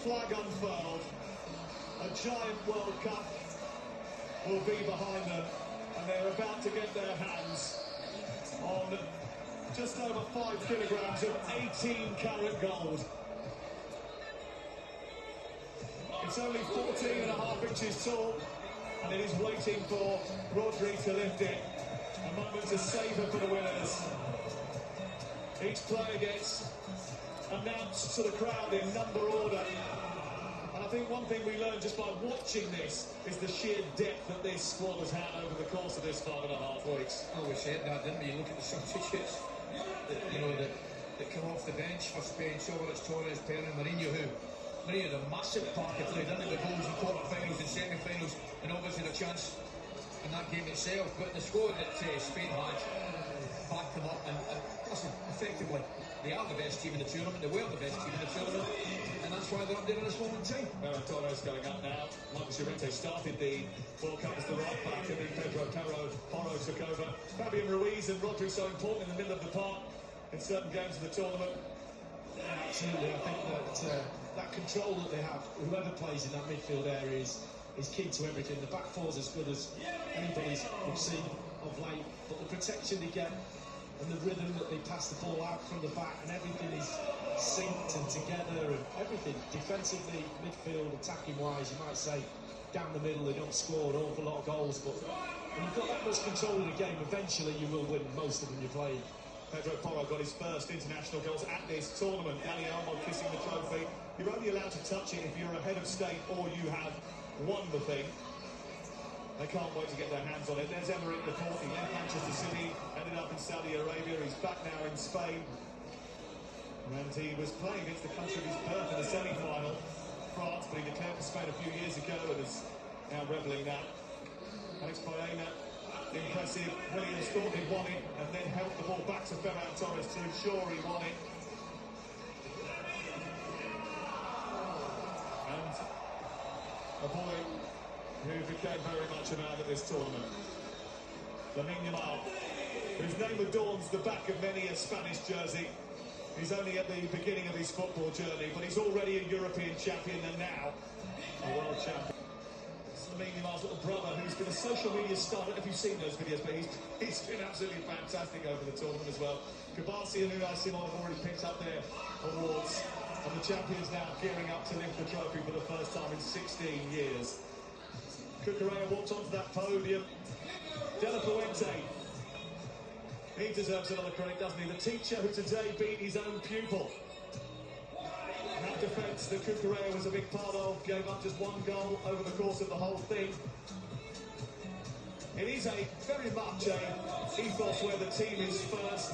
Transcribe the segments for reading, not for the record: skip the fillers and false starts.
flag unfurled, a giant World Cup will be behind them, and they're about to get their hands on just over 5 kilograms of 18-carat gold. It's only 14.5 inches tall, and it is waiting for Rodri to lift it. A moment to savour for the winners. Each player gets announced to the crowd in number order. And I think one thing we learned just by watching this is the sheer depth that this squad has had over the course of this 5.5 weeks. Oh, we said that, didn't we? You look at the substitutes, that come off the bench for Spain. So whether it's Torres, Perrin, Mourinho, Mourinho had a massive part to play, didn't he? The goals in quarter-finals and semi-finals, and obviously the chance in that game itself. But the squad that Spain had backed them up, and listen, effectively, they are the best team in the tournament. They were the best team in the tournament, and that's why they're up there at this moment in time. Torres going up now. Marcus Llorente started the World Cup as the right back, and then Pedro Porro took over. Fabian Ruiz and Rodri so important in the middle of the park in certain games of the tournament. Absolutely, I think that that control that they have, whoever plays in that midfield area is key to everything. The back four's as good as anybody's we've seen of late, but the protection they get and the rhythm that they pass the ball out from the back, and everything is synced and together, and everything defensively, midfield, attacking wise, you might say down the middle they don't score an awful lot of goals, but when you've got that much control of the game, eventually you will win most of them you play. Pedro Porro got his first international goals at this tournament. Dani Olmo kissing the trophy. You're only allowed to touch it if you're a head of state or you have won the thing. They can't wait to get their hands on it. There's Emerick Laporte. He left Manchester City, ended up in Saudi Arabia. He's back now in Spain. And he was playing against the country of his birth in the semi-final, France, but he declared for Spain a few years ago and is now revelling that. Alex Baena, impressive. Williams thought he won it and then helped the ball back to Ferran Torres to ensure he won it. And a boy who became very much a man at this tournament, Lamine Yamal, whose name adorns the back of many a Spanish jersey. He's only at the beginning of his football journey, but he's already a European champion and now a world champion. Lamine Yamal's little brother, who's been a social media star. I don't know if you've seen those videos, but he's been absolutely fantastic over the tournament as well. Kabasi and Unai Simon have already picked up their awards, and the champions now gearing up to lift the trophy for the first time in 16 years. Cucurella walked onto that podium. De La Fuente, he deserves another credit, doesn't he? The teacher who today beat his own pupil. That defence that Cucurella was a big part of, gave up just one goal over the course of the whole thing. It is very much a ethos where the team is first,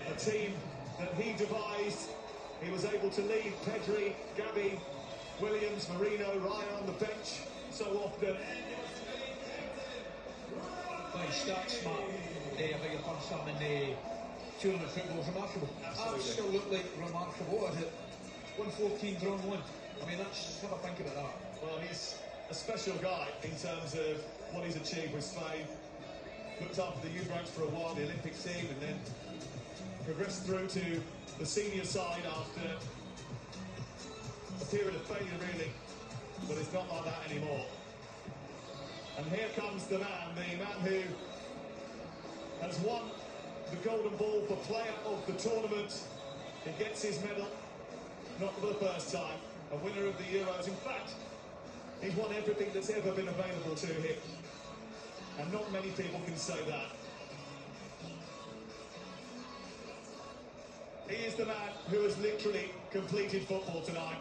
a team that he devised. He was able to leave Pedri, Gavi, Williams, Marino, Raya on the bench so often. By stats, Matt, I beg your pardon, Sam, in the tournament football is remarkable. Absolutely remarkable. 114 drawn 1. I mean, that's have a think about that. Well, he's a special guy in terms of what he's achieved with Spain. Looked after the youth ranks for a while, the Olympic team, and then progressed through to the senior side after a period of failure, really. But it's not like that anymore. And here comes the man who has won the Golden Ball for Player of the Tournament. He gets his medal, not for the first time, a winner of the Euros. In fact, he's won everything that's ever been available to him. And not many people can say that. He is the man who has literally completed football tonight.